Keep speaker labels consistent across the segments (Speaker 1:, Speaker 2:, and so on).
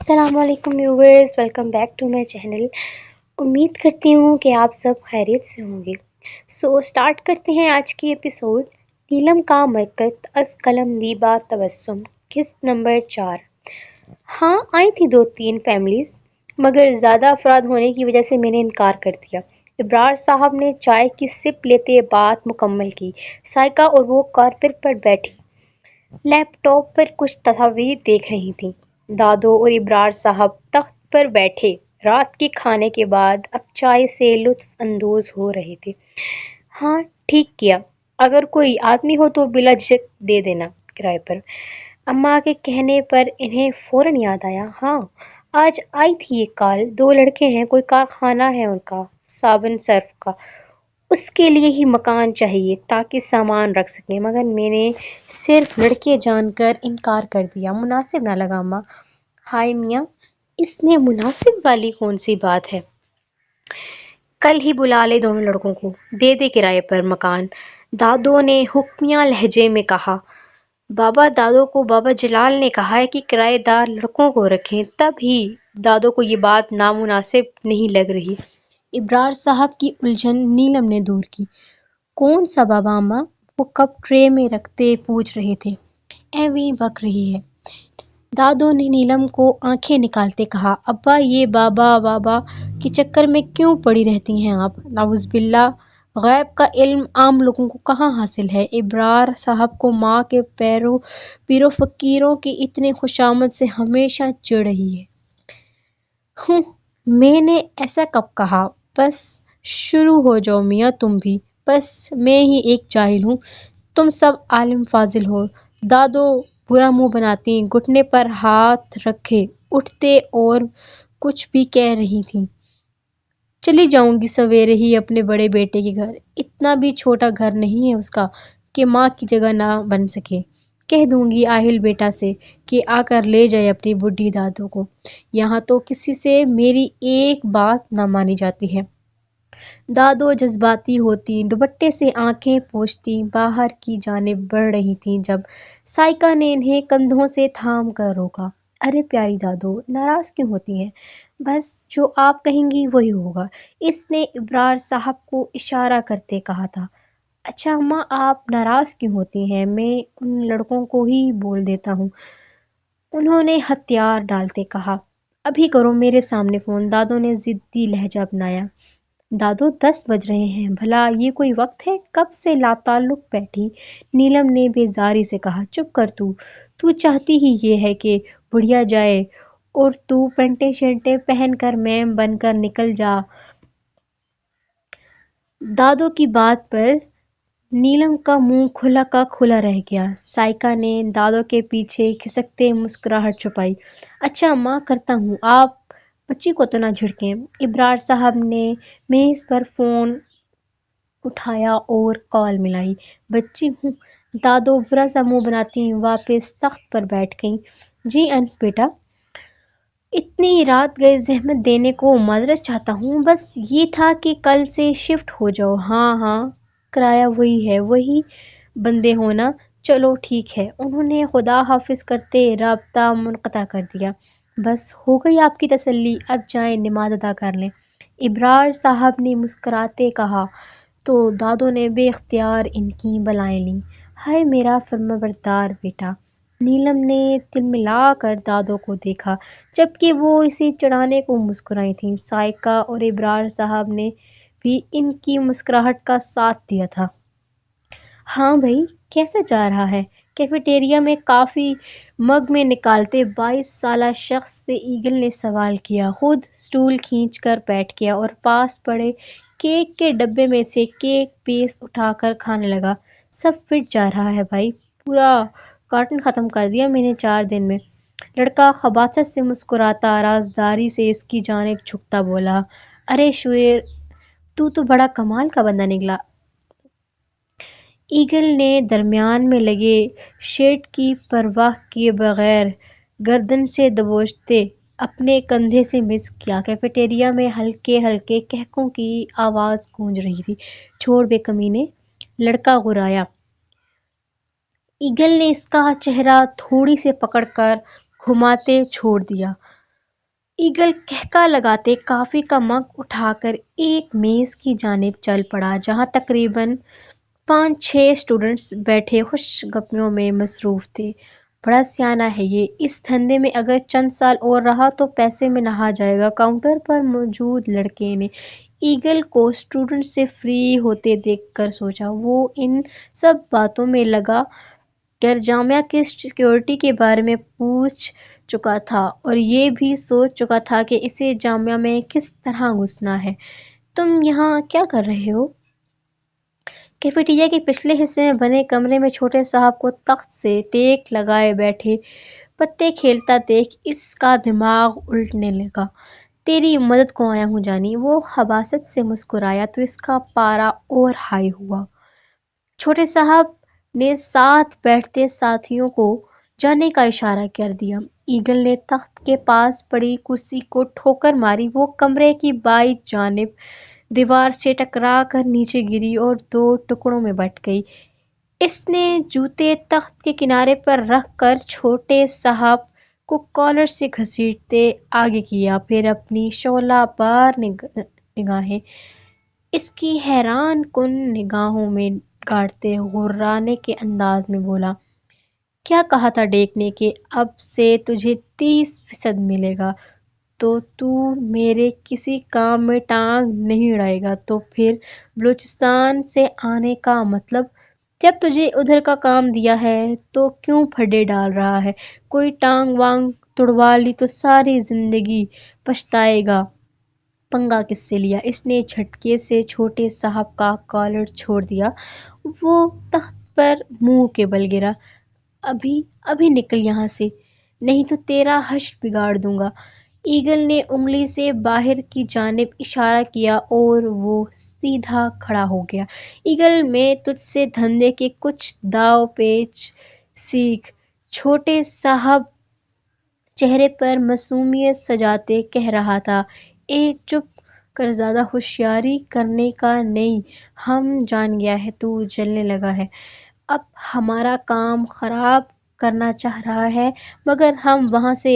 Speaker 1: السلام علیکم viewers, welcome back to my channel. امید کرتی ہوں کہ آپ سب خیریت سے ہوں گے۔ سٹارٹ کرتے ہیں آج کی ایپیسوڈ۔ نیلم کا مرکت از قلم دیبا تبسم، قسط نمبر 4۔ ہاں، آئی تھی 2-3 فیملیز، مگر زیادہ افراد ہونے کی وجہ سے میں نے انکار کر دیا۔ ابرار صاحب نے چائے کی سپ لیتے بات مکمل کی۔ سائقہ اور وہ کارپٹ پر بیٹھی لیپ ٹاپ پر کچھ تصاویر دیکھ رہی تھیں۔ دادو اور ابرار صاحب تخت پر بیٹھے رات کے کھانے کے بعد اب چائے سے لطف اندوز ہو رہے تھے۔ ہاں، ٹھیک کیا، اگر کوئی آدمی ہو تو بلا جھجک دے دینا کرائے پر۔ اماں کے کہنے پر انہیں فوراً یاد آیا، ہاں آج آئی تھی ایک کال، 2 لڑکے ہیں، کوئی کارخانہ ہے ان کا صابن سرف کا، اس کے لیے ہی مکان چاہیے تاکہ سامان رکھ سکیں، مگر میں نے صرف لڑکے جان کر انکار کر دیا، مناسب نہ لگا اماں۔ ہائے میاں، اس میں مناسب والی کون سی بات ہے؟ کل ہی بلا لے دونوں لڑکوں کو، دے دے کرائے پر مکان، دادو نے حکمیہ لہجے میں کہا۔ دادو کو بابا جلال نے کہا ہے کہ کرایہ دار لڑکوں کو رکھیں، تب ہی دادو کو یہ بات نامناسب نہیں لگ رہی۔ ابرار صاحب کی الجھن نیلم نے دور کی۔ کون سا بابا اماں؟ وہ کپ ٹرے میں رکھتے پوچھ رہے تھے۔ ایویں بک رہی ہے، دادو نے نیلم کو آنکھیں نکالتے کہا۔ ابا، یہ بابا کے چکر میں کیوں پڑی رہتی ہیں آپ؟ نعوذ باللہ، غیب کا علم عام لوگوں کو کہاں حاصل ہے؟ ابرار صاحب کو ماں کے پیرو فقیروں کی اتنی خوشامد سے ہمیشہ چڑ رہی ہے۔ میں نے ایسا کب کہا؟ بس شروع ہو جاؤ میاں تم بھی، بس میں ہی ایک جاہل ہوں، تم سب عالم فاضل ہو۔ دادو برا منہ بناتی، گھٹنے پر ہاتھ رکھے اٹھتے اور کچھ بھی کہہ رہی تھیں۔ چلی جاؤں گی سویرے ہی اپنے بڑے بیٹے کے گھر، اتنا بھی چھوٹا گھر نہیں ہے اس کا کہ ماں کی جگہ نہ بن سکے۔ کہہ دوں گی آہل بیٹا سے کہ آ کر لے جائے اپنی بڈھی دادو کو، یہاں تو کسی سے میری ایک بات نہ مانی جاتی ہے۔ دادو جذباتی ہوتی، دوپٹے سے آنکھیں پوچھتی باہر کی جانب بڑھ رہی تھیں جب سائقہ نے انہیں کندھوں سے تھام کر روکا۔ ارے پیاری دادو، ناراض کیوں ہوتی ہیں؟ بس جو آپ کہیں گی وہی ہوگا، اس نے ابرار صاحب کو اشارہ کرتے کہا تھا۔ اچھا اماں، آپ ناراض کیوں ہوتی ہیں؟ میں ان لڑکوں کو ہی بول دیتا ہوں، انہوں نے ہتھیار ڈالتے کہا۔ ابھی کرو میرے سامنے فون، دادو نے ضدی لہجہ اپنایا۔ دادو 10 بج رہے ہیں، بھلا یہ کوئی وقت ہے؟ کب سے لاتعلق بیٹھی نیلم نے بیزاری سے کہا۔ چپ کر تو چاہتی ہی یہ ہے کہ بڑھیا جائے اور تو پینٹیں شرٹیں پہن کر میم بن کر نکل جا۔ دادو کی بات پر نیلم کا منہ کھلا کا کھلا رہ گیا۔ سائقہ نے دادو کے پیچھے کھسکتے مسکراہٹ چھپائی۔ اچھا اماں، کرتا ہوں، آپ بچی کو تو نہ جھڑکیں۔ ابرار صاحب نے میز پر فون اٹھایا اور کال ملائی۔ بچی ہوں؟ دادو برا سا منہ بناتی واپس تخت پر بیٹھ گئیں۔ جی انس بیٹا، اتنی رات گئے زحمت دینے کو معذرت چاہتا ہوں، بس یہ تھا کہ کل سے شفٹ ہو جاؤ۔ ہاں، کرایہ وہی ہے، وہی بندے ہونا، چلو ٹھیک ہے۔ انہوں نے خدا حافظ کرتے رابطہ منقطع کر دیا۔ بس ہو گئی آپ کی تسلی، اب جائیں نماز ادا کر لیں، ابرار صاحب نے مسکراتے کہا تو دادو نے بے اختیار ان کی بلائیں لیں۔ ہائے میرا فرمانبردار بیٹا، نیلم نے تلملا کر دادو کو دیکھا، جبکہ وہ اسے چڑھانے کو مسکرائی تھیں۔ سائقہ اور ابرار صاحب نے بھی ان کی مسکراہٹ کا ساتھ دیا تھا۔ ہاں بھائی، کیسا جا رہا ہے؟ کیفیٹیریا میں کافی مگ میں نکالتے 22 سالہ شخص سے ایگل نے سوال کیا۔ خود سٹول کھینچ کر بیٹھ گیا اور پاس پڑے کیک کے ڈبے میں سے کیک پیس اٹھا کر کھانے لگا۔ سب فٹ جا رہا ہے بھائی، پورا کارٹن ختم کر دیا میں نے 4 دن میں۔ لڑکا خباثت سے مسکراتا رازداری سے اس کی جانب جھکتا بولا۔ ارے شویر، تو بڑا کمال کا بندہ نکلا۔ ایگل نے درمیان میں لگے شیڈ کی پرواہ کیے بغیر گردن سے دبوچتے اپنے کندھے سے مس کیا۔ کیفیٹیریا میں ہلکے ہلکے قہقہوں کی آواز گونج رہی تھی۔ چھوڑ بے کمینے، لڑکا غرایا۔ ایگل نے اس کا چہرہ تھوڑی سے پکڑ کر گھماتے چھوڑ دیا۔ ایگل کہکا لگاتے کافی کا مگ اٹھا کر ایک میز کی جانب چل پڑا جہاں تقریباً 5-6 اسٹوڈنٹس بیٹھے خوش گپیوں میں مصروف تھے۔ بڑا سیانہ ہے یہ، اس دھندے میں اگر چند سال اور رہا تو پیسے میں نہا جائے گا۔ کاؤنٹر پر موجود لڑکے نے ایگل کو اسٹوڈنٹ سے فری ہوتے دیکھ کر سوچا۔ وہ ان سب باتوں میں لگا کر جامعہ کی سیکیورٹی کے بارے میں پوچھ چکا تھا اور یہ بھی سوچ چکا تھا کہ اسے جامعہ میں کس طرح گھسنا ہے۔ تم یہاں کیا کر رہے ہو؟ کیفیٹیریا کے پچھلے حصے میں بنے کمرے میں چھوٹے صاحب کو تخت سے ٹیک لگائے بیٹھے پتے کھیلتا دیکھ اس کا دماغ الٹنے لگا۔ تیری مدد کو آیا ہوں جانی۔ وہ خباثت سے مسکرایا تو اس کا پارا اور ہائی ہوا۔ چھوٹے صاحب نے ساتھ بیٹھتے ساتھیوں کو جانے کا اشارہ کر دیا۔ ایگل نے تخت کے پاس پڑی کرسی کو ٹھوکر ماری، وہ کمرے کی بائیں جانب دیوار سے ٹکرا کر نیچے گری اور 2 ٹکڑوں میں بٹ گئی۔ اس نے جوتے تخت کے کنارے پر رکھ کر چھوٹے صاحب کو کالر سے گھسیٹتے آگے کیا، پھر اپنی شعلہ بار نگاہیں اس کی حیران کن نگاہوں میں گاڑتے غرانے کے انداز میں بولا، کیا کہا تھا ڈیک نے کہ اب سے تجھے 30% ملے گا؟ تو میرے کسی کام میں ٹانگ نہیں اڑائے گا؟ تو پھر بلوچستان سے آنے کا مطلب؟ جب تجھے ادھر کا کام دیا ہے تو کیوں پھڈے ڈال رہا ہے؟ کوئی ٹانگ وانگ تڑوا لی تو ساری زندگی پچھتائے گا۔ پنگا کس سے لیا؟ اس نے جھٹکے سے چھوٹے صاحب کا کالر چھوڑ دیا۔ وہ تخت پر منہ کے بل گرا۔ ابھی نکل یہاں سے، نہیں تو تیرا حشر بگاڑ دوں گا۔ ایگل نے انگلی سے باہر کی جانب اشارہ کیا اور وہ سیدھا کھڑا ہو گیا۔ ایگل میں تجھ سے دھندے کے کچھ داؤ پیچ سیکھ۔ چھوٹے صاحب چہرے پر معصومیت سجاتے کہہ رہا تھا۔ چپ کر، زیادہ ہوشیاری کرنے کا نہیں، ہم جان گیا ہے تو جلنے لگا ہے، اب ہمارا کام خراب کرنا چاہ رہا ہے، مگر ہم وہاں سے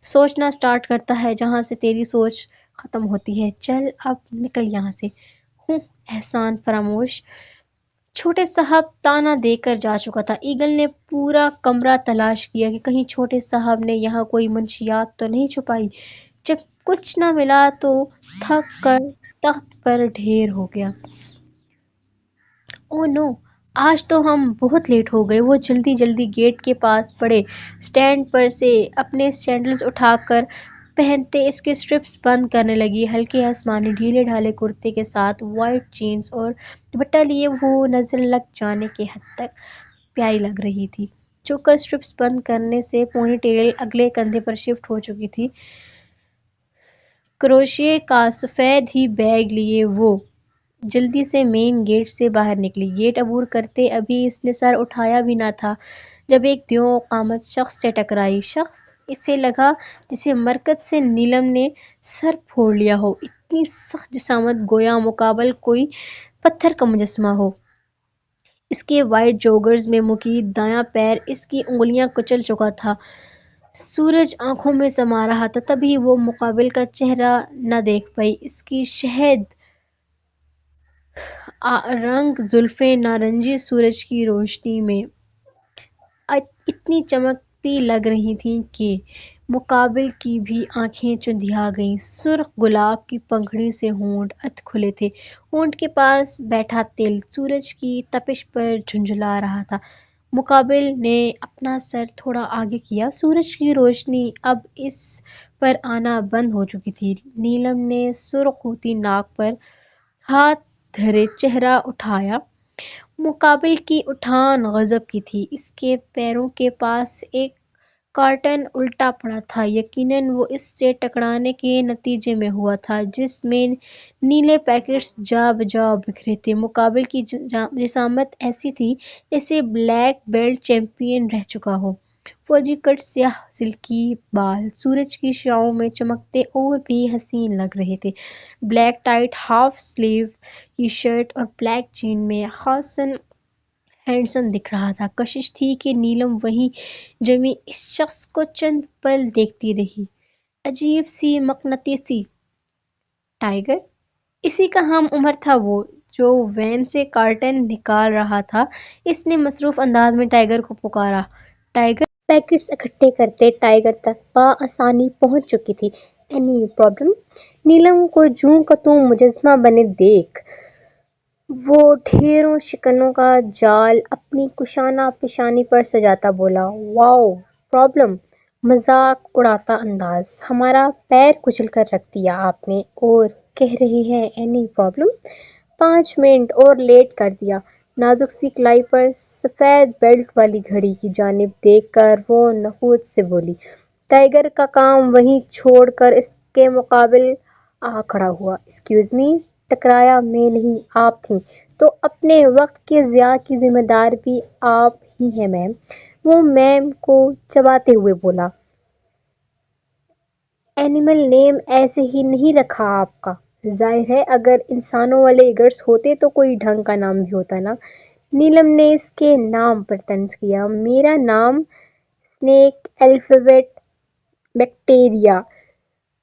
Speaker 1: سوچنا سٹارٹ کرتا ہے جہاں سے تیری سوچ ختم ہوتی ہے۔ چل اب نکل یہاں سے۔ ہوں احسان فراموش۔ چھوٹے صاحب طعنہ دے کر جا چکا تھا۔ ایگل نے پورا کمرہ تلاش کیا کہ کہیں چھوٹے صاحب نے یہاں کوئی منشیات تو نہیں چھپائی۔ جب کچھ نہ ملا تو تھک کر تخت پر ڈھیر ہو گیا۔ او نو، آج تو ہم بہت لیٹ ہو گئے۔ وہ جلدی گیٹ کے پاس پڑے اسٹینڈ پر سے اپنے سینڈلز اٹھا کر پہنتے اس کے اسٹرپس بند کرنے لگی۔ ہلکے آسمانی ڈھیلے ڈھالے کرتے کے ساتھ وائٹ جینز اور دوپٹہ لیے وہ نظر لگ جانے کے حد تک پیاری لگ رہی تھی۔ چوکر اسٹرپس بند کرنے سے پونی ٹیل اگلے کندھے پر شفٹ ہو چکی تھی۔ کروشیے کا سفید ہی بیگ لیے وہ جلدی سے مین گیٹ سے باہر نکلی۔ گیٹ عبور کرتے ابھی اس نے سر اٹھایا بھی نہ تھا جب ایک دیو قامت شخص سے ٹکرائی۔ شخص اسے لگا جسے مرکز سے نیلم نے سر پھوڑ لیا ہو، اتنی سخت جسامت، گویا مقابل کوئی پتھر کا مجسمہ ہو۔ اس کے وائٹ جوگرز میں مقید دایاں پیر اس کی انگلیاں کچل چکا تھا۔ سورج آنکھوں میں سما رہا تھا، تبھی وہ مقابل کا چہرہ نہ دیکھ پائی۔ اس کی شہد رنگ زلفیں نارنجی سورج کی روشنی میں اتنی چمکتی لگ رہی تھیں کہ مقابل کی بھی آنکھیں چندھیا گئیں۔ سرخ گلاب کی پگڑی سے ہونٹ اتھ کھلے تھے، ہونٹ کے پاس بیٹھا تل سورج کی تپش پر جھنجھلا رہا تھا۔ مقابل نے اپنا سر تھوڑا آگے کیا، سورج کی روشنی اب اس پر آنا بند ہو چکی تھی۔ نیلم نے سرخ ہوتی ناک پر ہاتھ دھرے چہرہ اٹھایا۔ مقابل کی اٹھان غضب کی تھی۔ اس کے پیروں کے پاس ایک کارٹن الٹا پڑا تھا، یقیناً وہ اس سے ٹکرانے کے نتیجے میں ہوا تھا جس میں نیلے پیکٹس جا بجا بکھرے تھے۔ مقابل کی جسامت ایسی تھی جیسے بلیک بیلٹ چیمپئن رہ چکا ہو۔ فوجی کٹ سیاہ سلکی بال سورج کی شعاعوں میں چمکتے اور بھی حسین لگ رہے تھے۔ بلیک ٹائٹ ہاف سلیو کی شرٹ اور بلیک جین میں خاصاً ہینڈسم دکھ رہا تھا۔ کشش تھی کہ نیلم وہیں جمی اس شخص کو چند پل دیکھتی رہی۔ عجیب سی مقناطیسی ٹائیگر، اسی کا ہم عمر تھا وہ جو وین سے کارٹن نکال رہا تھا۔ اس نے مصروف انداز میں ٹائیگر کو پکارا۔ ٹائیگر پیکٹس اکٹھے کرتے ٹائیگر تک بآسانی پہنچ چکی تھی۔ Any problem? نیلم کو جوں کا توں مجسمہ بنے دیکھ وہ ڈھیروں شکنوں کا جال اپنی کشانہ پیشانی پر سجاتا بولا، واؤ پرابلم؟ مذاق اڑاتا انداز، ہمارا پیر کچل کر رکھ دیا آپ نے اور کہہ رہے ہیں اینی پرابلم؟ 5 منٹ اور لیٹ کر دیا۔ نازک سی کلائی پر سفید بیلٹ والی گھڑی کی جانب دیکھ کر وہ نخوت سے بولی۔ ٹائیگر کا کام وہیں چھوڑ کر اس کے مقابل آ کھڑا ہوا۔ ایکسکیوز می، ٹکرایا میں نہیں آپ تھیں، تو اپنے وقت کے ضیاع کی ذمہ دار بھی آپ ہی ہیں میم۔ وہ میم کو چباتے ہوئے بولا، اینیمل نیم ایسے ہی نہیں رکھا آپ کا؟ ظاہر ہے اگر انسانوں والے ایگرز ہوتے تو کوئی ڈھنگ کا نام بھی ہوتا نا۔ نیلم نے اس کے نام پر طنز کیا، میرا نام اسنیک الفابیٹ بیکٹیریا،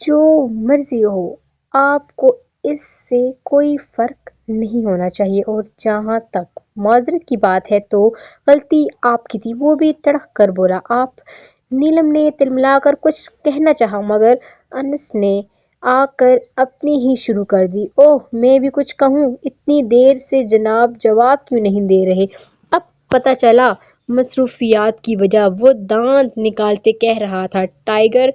Speaker 1: جو مرضی ہو، آپ کو اس سے کوئی فرق نہیں ہونا چاہیے، اور جہاں تک معذرت کی بات ہے تو غلطی آپ کی تھی۔ وہ بھی تڑک کر بولا، آپ؟ نیلم نے تلملا کر کچھ کہنا چاہا مگر انس نے آ کر اپنی ہی شروع کر دی، اوہ میں بھی کچھ کہوں؟ اتنی دیر سے جناب جواب کیوں نہیں دے رہے؟ اب پتہ چلا مصروفیات کی وجہ، وہ دانت نکالتے کہہ رہا تھا، ٹائیگر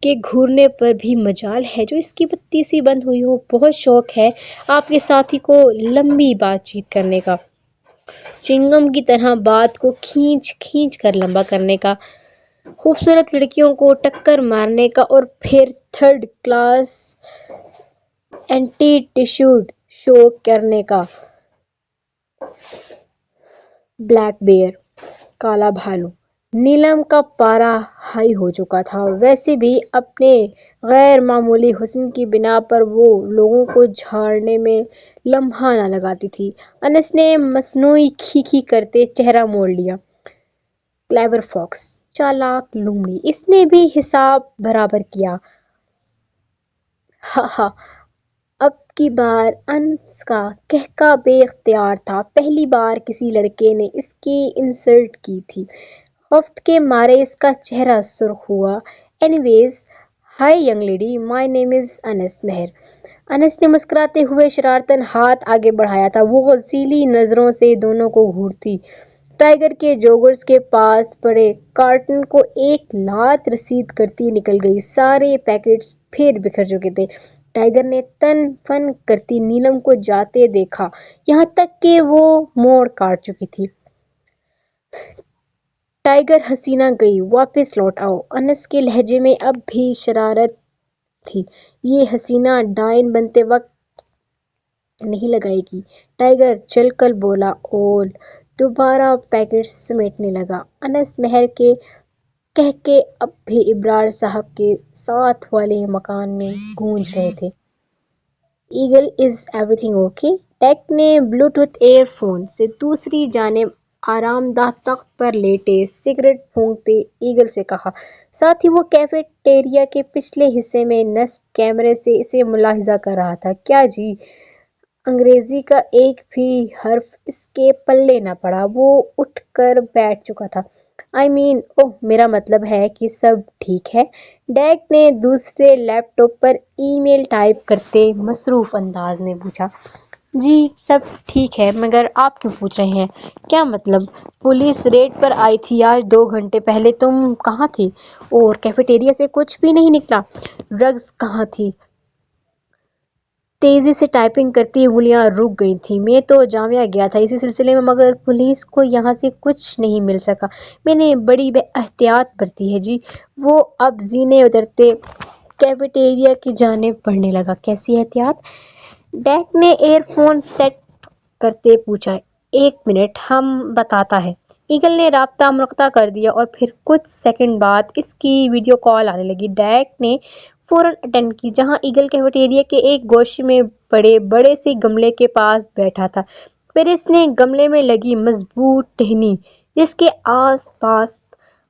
Speaker 1: کے گھورنے پر بھی مجال ہے جو اس کی بتی سی بند ہوئی ہو۔ بہت شوق ہے آپ کے ساتھی کو لمبی بات چیت کرنے کا، چنگم کی طرح بات کو کھینچ کھینچ کر لمبا کرنے کا، خوبصورت لڑکیوں کو ٹکر مارنے کا، اور پھر تھرڈ کلاس ایٹیٹیوڈ شو کرنے کا۔ بلیک بیئر، کالا بھالو۔ نیلم کا پارا ہائی ہو چکا تھا۔ ویسے بھی اپنے غیر معمولی حسن کی بنا پر وہ لوگوں کو جھاڑنے میں لمحہ نہ لگاتی تھی۔ انس نے مصنوعی کھی کرتے چہرہ موڑ لیا، کلیور فاکس، چالاک لومڑی، اس نے بھی حساب برابر کیا۔ ہا ہا۔ اب کی بار انس کا قہقہ بے اختیار تھا۔ پہلی بار کسی لڑکے نے اس کی انسلٹ کی تھی۔ خفت کے مارے اس کا چہرہ سرخ ہوا۔ اینی ویز، ہائی ینگ لیڈی، مائی نیم از انس مہر۔ انس نے مسکراتے ہوئے شرارتاً ہاتھ آگے بڑھایا تھا۔ وہ غضیلی نظروں سے دونوں کو گھورتی ٹائیگر کے جوگرز کے پاس پڑے کارٹن کو ایک لات رسید کرتی نکل گئی۔ سارے پیکٹس پھر بکھر چکے تھے۔ ٹائیگر نے تن فن کرتی نیلم کو جاتے دیکھا، یہاں تک کہ وہ موڑ کاٹ چکی تھی۔ ٹائیگر حسینہ گئی، واپس لوٹ آؤ۔ انس کے لہجے میں اب بھی شرارت تھی، یہ حسینہ ڈائن بنتے وقت نہیں لگائے گی۔ ٹائیگر چل کر بولا، اول دوبارہ پیکٹس سمیٹنے لگا۔ انس مہر کے قہقہے اب بھی ابرار صاحب کے ساتھ والے مکان میں گونج رہے تھے۔ Eagle, is everything okay? ڈیک نے بلوٹوتھ ایئر فون سے دوسری جانب آرام دہ تخت پر لیٹے سگریٹ پھونکتے ایگل سے کہا، ساتھ ہی وہ کیفے ٹیریا کے پچھلے حصے میں نصب کیمرے سے اسے ملاحظہ کر رہا تھا۔ کیا جی؟ انگریزی کا ایک بھی حرف اس کے پلے نہ پڑا۔ وہ اٹھ کر بیٹھ چکا تھا۔ آئی مین، اوہ میرا مطلب ہے کہ سب ٹھیک ہے؟ ڈیک نے دوسرے لیپ ٹاپ پر ای میل ٹائپ کرتے مصروف انداز میں پوچھا۔ جی سب ٹھیک ہے، مگر آپ کیوں پوچھ رہے ہیں؟ کیا مطلب؟ پولیس ریڈ پر آئی تھی آج 2 گھنٹے پہلے، تم کہاں تھی؟ اور کیفیٹیریا سے کچھ بھی نہیں نکلا؟ ڈرگز کہاں تھی؟ تیزی سے ٹائپنگ کرتی انگلیاں رک گئی تھیں۔ میں تو جامعہ گیا تھا اسی سلسلے میں، مگر پولیس کو یہاں سے کچھ نہیں مل سکا۔ میں نے بڑی احتیاط برتی ہے جی۔ وہ اب زینے اترتے کیفیٹیریا کی جانب بڑھنے لگا۔ کیسی احتیاط؟ ڈیک نے ایئر فون سیٹ کرتے پوچھا۔ 1 منٹ، ہم بتاتا ہے۔ ایگل نے رابطہ منقطع کر دیا اور پھر کچھ سیکنڈ بعد اس کی ویڈیو کال آنے لگی۔ ڈیک نے فوراً اٹینڈ کی، جہاں ایگل کیفیٹیریا کے ایک گوشے میں پڑے بڑے سے گملے کے پاس بیٹھا تھا۔ پھر اس نے گملے میں لگی مضبوط ٹہنی، جس کے آس پاس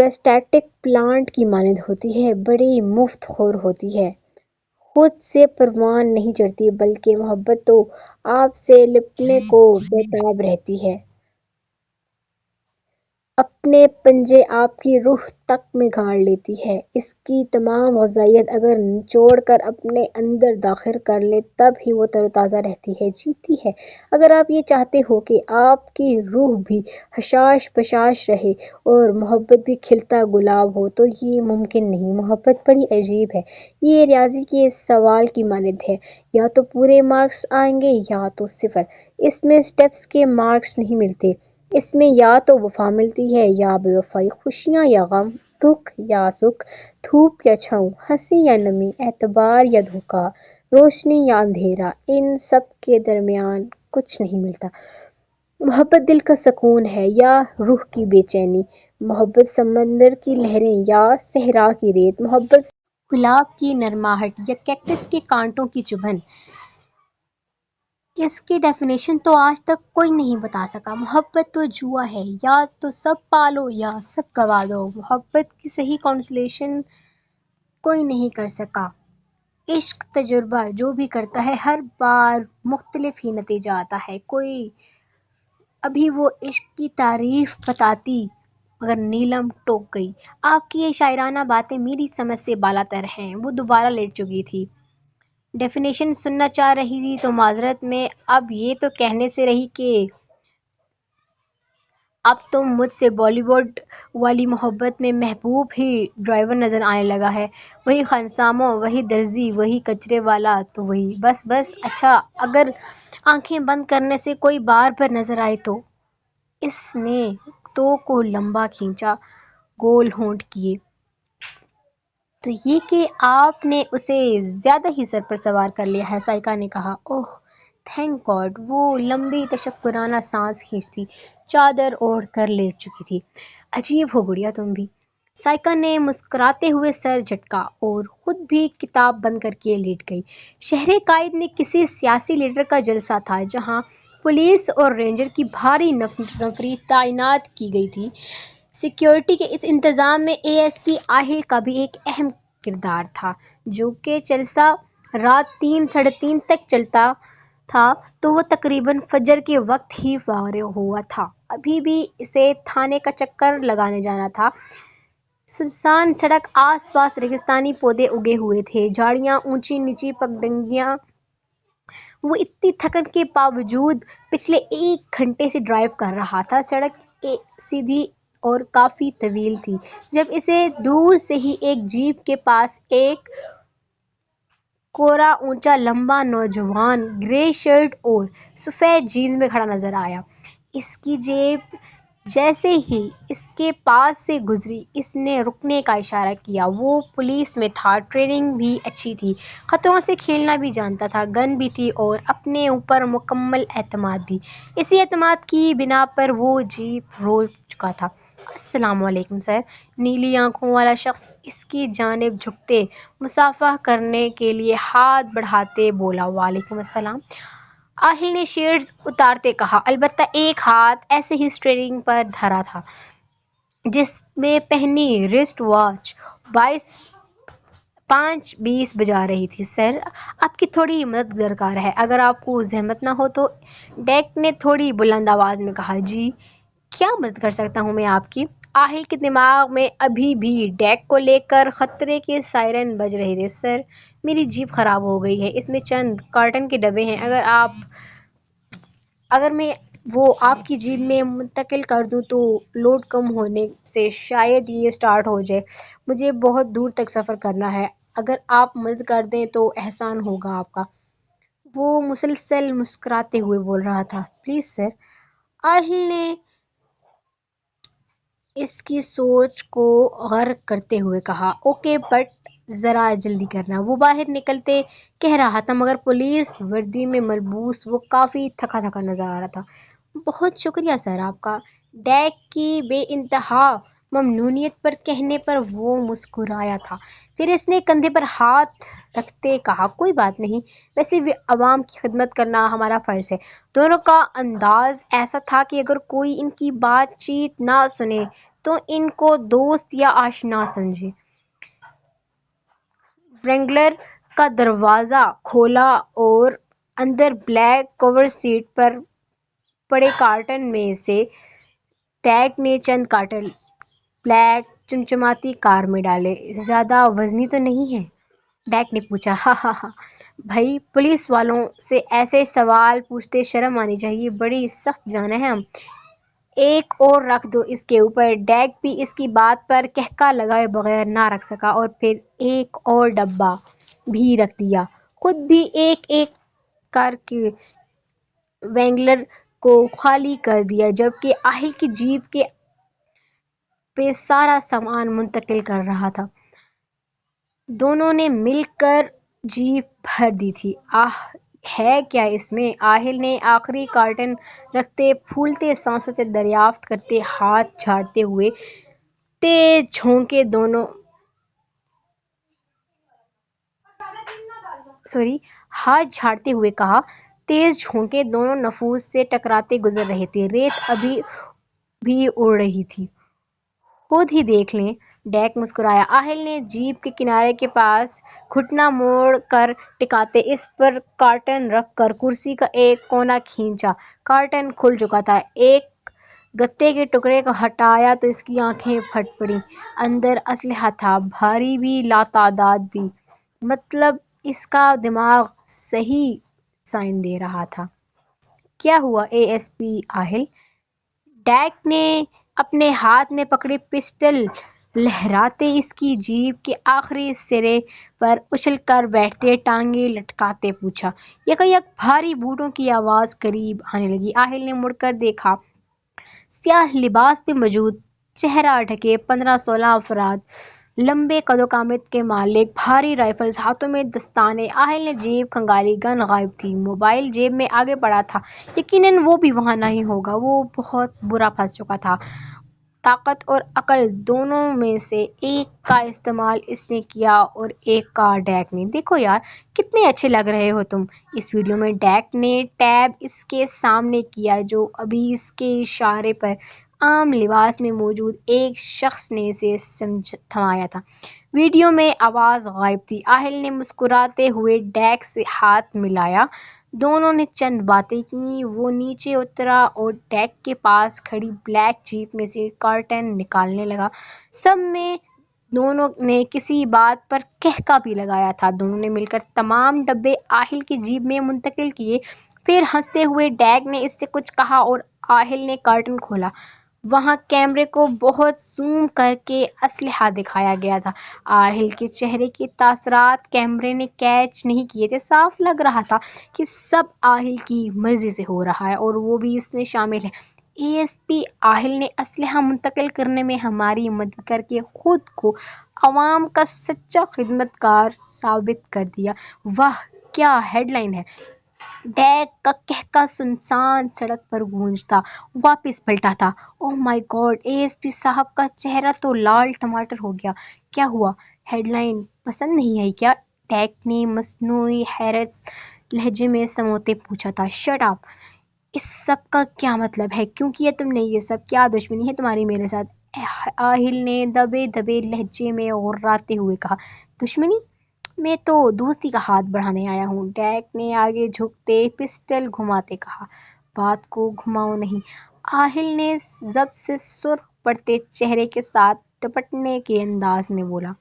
Speaker 1: پرسٹیٹک پلانٹ کی مانند ہوتی ہے، بڑی مفت خور ہوتی ہے، خود سے پروان نہیں چڑھتی بلکہ محبت تو آپ سے لپٹنے کو بےتاب رہتی ہے، اپنے پنجے آپ کی روح تک میں گاڑ لیتی ہے، اس کی تمام غذائیت اگر نچوڑ کر اپنے اندر داخل کر لے تب ہی وہ تر و تازہ رہتی ہے، جیتی ہے۔ اگر آپ یہ چاہتے ہو کہ آپ کی روح بھی حشاش بشاش رہے اور محبت بھی کھلتا گلاب ہو تو یہ ممکن نہیں۔ محبت بڑی عجیب ہے، یہ ریاضی کے سوال کی مانند ہے، یا تو پورے مارکس آئیں گے یا تو صفر، اس میں سٹیپس کے مارکس نہیں ملتے، اس میں یا تو وفا ملتی ہے یا بے وفائی، خوشیاں یا غم، دکھ یا سکھ، دھوپ یا چھاؤں، ہنسی یا نمی، اعتبار یا دھوکہ، روشنی یا اندھیرا، ان سب کے درمیان کچھ نہیں ملتا۔ محبت دل کا سکون ہے یا روح کی بے چینی، محبت سمندر کی لہریں یا صحرا کی ریت، محبت گلاب کی نرماہٹ یا کیکٹس کے کانٹوں کی چبھن، اس کی ڈیفینیشن تو آج تک کوئی نہیں بتا سکا۔ محبت تو جوا ہے، یا تو سب پالو یا سب گوا دو، محبت کی صحیح کانسلیشن کوئی نہیں کر سکا۔ عشق تجربہ جو بھی کرتا ہے ہر بار مختلف ہی نتیجہ آتا ہے۔ کوئی ابھی وہ عشق کی تعریف بتاتی مگر نیلم ٹوک گئی۔ آپ کی یہ شاعرانہ باتیں میری سمجھ سے بالاتر ہیں۔ وہ دوبارہ لیٹ چکی تھی، ڈیفینیشن سننا چاہ رہی تھی تو معذرت میں اب یہ تو کہنے سے رہی کہ اب تم مجھ سے بالی ووڈ والی محبت میں محبوب ہی ڈرائیور نظر آنے لگا ہے، وہی خانساموں، وہی درزی، وہی کچرے والا، تو وہی بس بس۔ اچھا اگر آنکھیں بند کرنے سے کوئی بار بار نظر آئے تو؟ اس نے تو کو لمبا کھینچا، گول ہونٹ کیے۔ تو یہ کہ آپ نے اسے زیادہ ہی سر پر سوار کر لیا ہے، سائیکا نے کہا۔ اوہ تھینک گاڈ۔ وہ لمبی تشکرانہ سانس کھینچتی چادر اوڑھ کر لیٹ چکی تھی۔ عجیب ہو گڑیا تم بھی، سائیکا نے مسکراتے ہوئے سر جھٹکا اور خود بھی کتاب بند کر کے لیٹ گئی۔ شہر قائد میں کسی سیاسی لیڈر کا جلسہ تھا جہاں پولیس اور رینجر کی بھاری نفری تعینات کی گئی تھی۔ سیکیورٹی کے اس انتظام میں اے ایس پی آہل کا بھی ایک اہم کردار تھا، جو کہ جلسہ رات 3 ساڑھے 3 تک چلتا تھا تو وہ تقریباً فجر کے وقت ہی فارغ ہوا تھا۔ ابھی بھی اسے تھانے کا چکر لگانے جانا تھا۔ سنسان سڑک، آس پاس ریگستانی پودے اگے ہوئے تھے، جھاڑیاں اونچی نیچی پگڈنڈیاں۔ وہ اتنی تھکن کے باوجود پچھلے 1 گھنٹے سے ڈرائیو کر رہا تھا۔ سڑک سیدھی اور کافی طویل تھی۔ جب اسے دور سے ہی ایک جیپ کے پاس ایک گورا اونچا لمبا نوجوان گرے شرٹ اور سفید جینز میں کھڑا نظر آیا، اس کی جیپ جیسے ہی اس کے پاس سے گزری اس نے رکنے کا اشارہ کیا۔ وہ پولیس میں تھا، ٹریننگ بھی اچھی تھی، خطروں سے کھیلنا بھی جانتا تھا، گن بھی تھی اور اپنے اوپر مکمل اعتماد بھی۔ اسی اعتماد کی بنا پر وہ جیپ روک چکا تھا۔ السلام علیکم سر، نیلی آنکھوں والا شخص اس کی جانب جھکتے مصافحہ کرنے کے لیے ہاتھ بڑھاتے بولا۔ وعلیکم السلام، آہل نے شیڈز اتارتے کہا، البتہ ایک ہاتھ ایسے ہی اسٹیئرنگ پر دھرا تھا جس میں پہنی رسٹ واچ 5:20 بجا رہی تھی۔ سر آپ کی تھوڑی مدد درکار ہے، اگر آپ کو زحمت نہ ہو تو، ڈیک نے تھوڑی بلند آواز میں کہا۔ جی کیا مدد کر سکتا ہوں میں آپ کی؟ آہل کے دماغ میں ابھی بھی ڈیک کو لے کر خطرے کے سائرن بج رہے تھے۔ سر میری جیپ خراب ہو گئی ہے، اس میں چند کارٹن کے ڈبے ہیں، اگر میں وہ آپ کی جیپ میں منتقل کر دوں تو لوڈ کم ہونے سے شاید یہ سٹارٹ ہو جائے۔ مجھے بہت دور تک سفر کرنا ہے، اگر آپ مدد کر دیں تو احسان ہوگا آپ کا۔ وہ مسلسل مسکراتے ہوئے بول رہا تھا۔ پلیز سر، آہل نے اس کی سوچ کو غرق کرتے ہوئے کہا۔ اوکے بٹ ذرا جلدی کرنا، وہ باہر نکلتے کہہ رہا تھا مگر پولیس وردی میں ملبوس وہ کافی تھکا تھکا نظر آ رہا تھا۔ بہت شکریہ سر آپ کا، ڈیک کی بے انتہا ممنونیت پر کہنے پر وہ مسکرایا تھا، پھر اس نے کندھے پر ہاتھ رکھتے کہا، کوئی بات نہیں، ویسے بھی عوام کی خدمت کرنا ہمارا فرض ہے۔ دونوں کا انداز ایسا تھا کہ اگر کوئی ان کی بات چیت نہ سنے تو ان کو دوست یا آشنا سمجھے۔ ورینگلر کا دروازہ کھولا اور اندر بلیک کور سیٹ پر پڑے کارٹن میں سے ڈیک نے چند کارٹن بلیک چمچماتی کار میں ڈالے۔ زیادہ وزنی تو نہیں ہے؟ ڈیک نے پوچھا۔ ہا ہا ہا، بھائی پولیس والوں سے ایسے سوال پوچھتے شرم آنی چاہیے، بڑی سخت جانیں ہیں ہم۔ ایک اور رکھ دو اس کے اوپر۔ ڈیک بھی اس کی بات پر کہکا لگائے بغیر نہ رکھ سکا اور پھر ایک اور ڈبہ بھی رکھ دیا۔ خود بھی ایک ایک کر کے ورینگلر کو خالی کر دیا جبکہ آہل کی جیپ کے پہ سارا سامان منتقل کر رہا تھا۔ دونوں نے مل کر جیپ بھر دی تھی۔ ہے کیا اس میں؟ آہل نے آخری کارٹن رکھتے پھولتے سانسوں سے دریافت کرتے ہاتھ جھاڑتے ہوئے کہا۔ تیز جھونکے دونوں نفوذ سے ٹکراتے گزر رہے تھے۔ ریت ابھی بھی اڑ رہی تھی۔ خود ہی دیکھ لیں، ڈیک مسکرایا۔ آہل نے جیپ کے کنارے کے پاس گھٹنا موڑ کر ٹکاتے اس پر کارٹن رکھ کر کرسی کا ایک کونا کھینچا۔ کارٹن کھل چکا تھا۔ ایک گتے کے ٹکڑے کو ہٹایا تو اس کی آنکھیں پھٹ پڑیں۔ اندر اسلحہ تھا، بھاری بھی لاتعداد بھی، مطلب اس کا دماغ صحیح سائن دے رہا تھا۔ کیا ہوا A S P Aahil? Deck نے اپنے ہاتھ میں پکڑی پسٹل لہراتے اس کی جیپ کے آخری سرے پر اچھل کر بیٹھتے ٹانگیں لٹکاتے پوچھا۔ یکایک بھاری بوٹوں کی آواز قریب آنے لگی۔ آہل نے مڑ کر دیکھا۔ سیاہ لباس میں موجود، چہرہ ڈھکے 15-16 افراد، لمبے قد و قامت کے مالک، بھاری رائفلز ہاتھوں میں دستانے۔ آہل نے جیب کھنگالی، گن غائب تھی، موبائل جیب میں آگے پڑا تھا۔ یقیناً وہ بھی وہاں نہیں ہوگا، وہ بہت برا پھنس چکا تھا۔ طاقت اور عقل دونوں میں سے ایک کا استعمال اس نے کیا اور ایک کا ڈیک نے۔ دیکھو یار، کتنے اچھے لگ رہے ہو تم اس ویڈیو میں۔ ڈیک نے ٹیب اس کے سامنے کیا جو ابھی اس کے اشارے پر عام لباس میں موجود ایک شخص نے اسے تھمایا تھا۔ ویڈیو میں آواز غائب تھی۔ آہل نے مسکراتے ہوئے ڈیک سے ہاتھ ملایا۔ دونوں نے چند باتیں کیں۔ وہ نیچے اترا اور ڈیک کے پاس کھڑی بلیک جیپ میں سے کارٹن نکالنے لگا۔ سب میں دونوں نے کسی بات پر کہکا بھی لگایا تھا۔ دونوں نے مل کر تمام ڈبے آہل کی جیب میں منتقل کیے۔ پھر ہنستے ہوئے ڈیک نے اس سے کچھ کہا اور آہل نے کارٹن کھولا۔ وہاں کیمرے کو بہت زوم کر کے اسلحہ دکھایا گیا تھا۔ آہل کے چہرے کے تاثرات کیمرے نے کیچ نہیں کیے تھے۔ صاف لگ رہا تھا کہ سب آہل کی مرضی سے ہو رہا ہے اور وہ بھی اس میں شامل ہے۔ اے ایس پی آہل نے اسلحہ منتقل کرنے میں ہماری مدد کر کے خود کو عوام کا سچا خدمتگار ثابت کر دیا۔ واہ، کیا ہیڈ لائن ہے! ڈیک کا کہکا سنسان سڑک پر گونجتا واپس پلٹا تھا۔ اوہ مائی گاڈ! اے ایس پی صاحب کا چہرہ تو لال ٹماٹر ہو گیا۔ کیا ہوا؟ ہیڈ لائن پسند نہیں آئی کیا؟ ڈیک نے مصنوعی حیرت لہجے میں سموتے پوچھا تھا۔ Shut up! اس سب کا کیا مطلب ہے؟ کیوں کیا تم نے یہ سب؟ کیا دشمنی ہے تمہاری میرے ساتھ؟ آہل نے دبے دبے لہجے میں غراتے ہوئے کہا۔ دشمنی؟ میں تو دوستی کا ہاتھ بڑھانے آیا ہوں، ڈیک نے آگے جھکتے پسٹل گھماتے کہا۔ بات کو گھماؤ نہیں، آہل نے ضبط سے سرخ پڑتے چہرے کے ساتھ ڈپٹنے کے انداز میں بولا۔